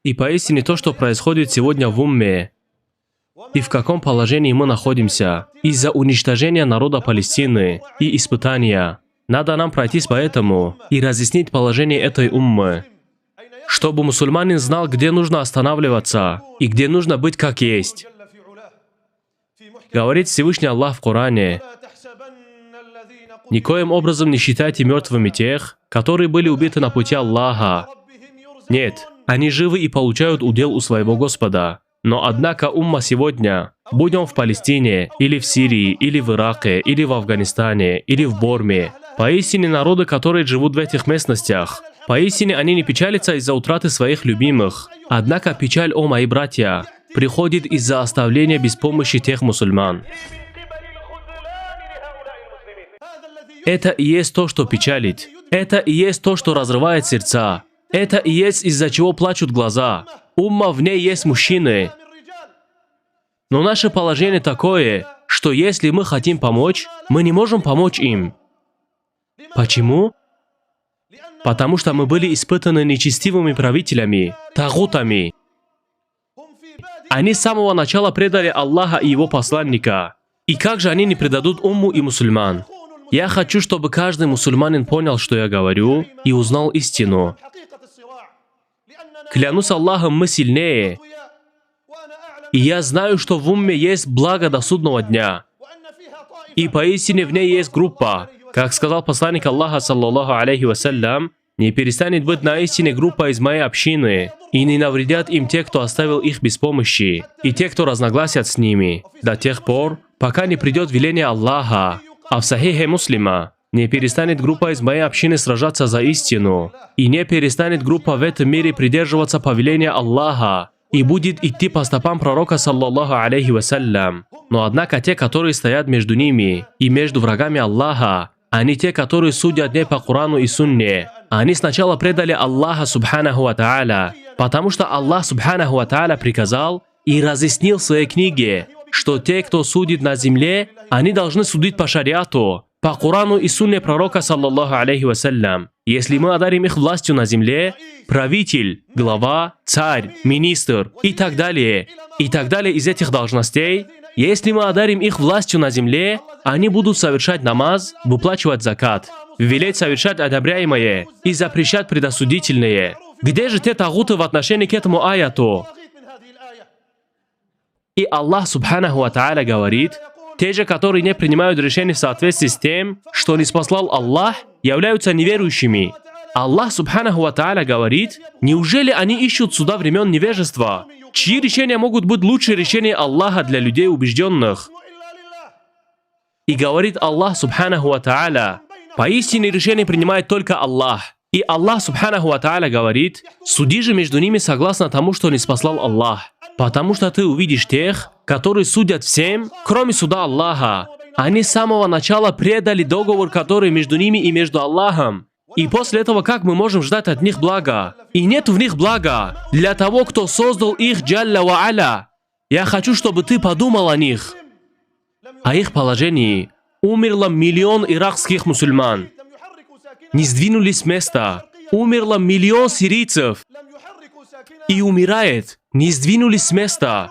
И поистине то, что происходит сегодня в умме, и в каком положении мы находимся из-за уничтожения народа Палестины и испытания, надо нам пройтись по этому и разъяснить положение этой уммы, чтобы мусульманин знал, где нужно останавливаться и где нужно быть как есть. Говорит Всевышний Аллах в Коране: «Никоим образом не считайте мертвыми тех, которые были убиты на пути Аллаха. Нет, они живы и получают удел у своего Господа. Но однако умма сегодня, будь он в Палестине, или в Сирии, или в Ираке, или в Афганистане, или в Бурме, поистине народы, которые живут в этих местностях, поистине они не печалятся из-за утраты своих любимых. Однако печаль, о мои братья, приходит из-за оставления без помощи тех мусульман». Это и есть то, что печалит. Это и есть то, что разрывает сердца. Это и есть из-за чего плачут глаза. Умма, в ней есть мужчины. Но наше положение такое, что если мы хотим помочь, мы не можем помочь им. Почему? Потому что мы были испытаны нечестивыми правителями, тагутами. Они с самого начала предали Аллаха и Его посланника. И как же они не предадут умму и мусульман? Я хочу, чтобы каждый мусульманин понял, что я говорю, и узнал истину. Клянусь Аллахом, мы сильнее. И я знаю, что в умме есть благо до судного дня. И поистине в ней есть группа. Как сказал посланник Аллаха, саллаллаху алейхи вассалям, не перестанет быть на истине группа из моей общины, и не навредят им те, кто оставил их без помощи, и те, кто разногласят с ними, до тех пор, пока не придет веление Аллаха. А в Сахихе Муслима: не перестанет группа из моей общины сражаться за истину, и не перестанет группа в этом мире придерживаться повеления Аллаха, и будет идти по стопам пророка, саллаллаху алейхи вассалям. Но однако те, которые стоят между ними и между врагами Аллаха, они те, которые судят не по Корану и Сунне. Они сначала предали Аллаха субханаху ва тааля, потому что Аллах субханаху ва тааля приказал и разъяснил в своей книге, что те, кто судит на земле, они должны судить по шариату, по Корану и Сунне пророка, саллаллаху алейхи вассалям. Если мы одарим их властью на земле, правитель, глава, царь, министр и так далее из этих должностей, если мы одарим их властью на земле, они будут совершать намаз, выплачивать закат, велеть совершать одобряемое и запрещать предосудительное. Где же те тагуты в отношении к этому аяту? И Аллах субханаху ва тааля говорит: те же, которые не принимают решения в соответствии с тем, что ниспослал Аллах, являются неверующими. Аллах субханаху ва тааля говорит: неужели они ищут суда времен невежества? Чьи решения могут быть лучше решения Аллаха для людей убежденных? И говорит Аллах субханаху ва тааля: поистине решение принимает только Аллах. И Аллах субханаху ва тааля говорит: суди же между ними согласно тому, что ниспослал Аллах. Потому что ты увидишь тех, которые судят всем, кроме суда Аллаха. Они с самого начала предали договор, который между ними и между Аллахом. И после этого как мы можем ждать от них блага? И нет в них блага для того, кто создал их Джалля ва Аля. Я хочу, чтобы ты подумал о них. О их положении. Умерло 1 миллион иракских мусульман. Не сдвинулись с места. Умерло 1 миллион сирийцев. И умирает. Не сдвинулись с места.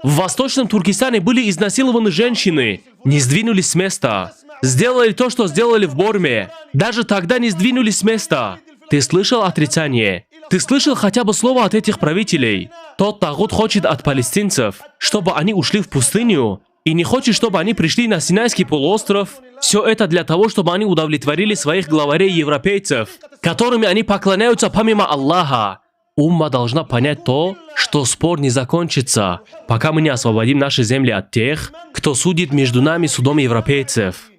В Восточном Туркестане были изнасилованы женщины. Не сдвинулись с места. Сделали то, что сделали в Бурме. Даже тогда не сдвинулись с места. Ты слышал отрицание? Ты слышал хотя бы слово от этих правителей? Тот тагут хочет от палестинцев, чтобы они ушли в пустыню, и не хочет, чтобы они пришли на Синайский полуостров. Все это для того, чтобы они удовлетворили своих главарей-европейцев, которыми они поклоняются помимо Аллаха. Умма должна понять то, что спор не закончится, пока мы не освободим наши земли от тех, кто судит между нами судом европейцев.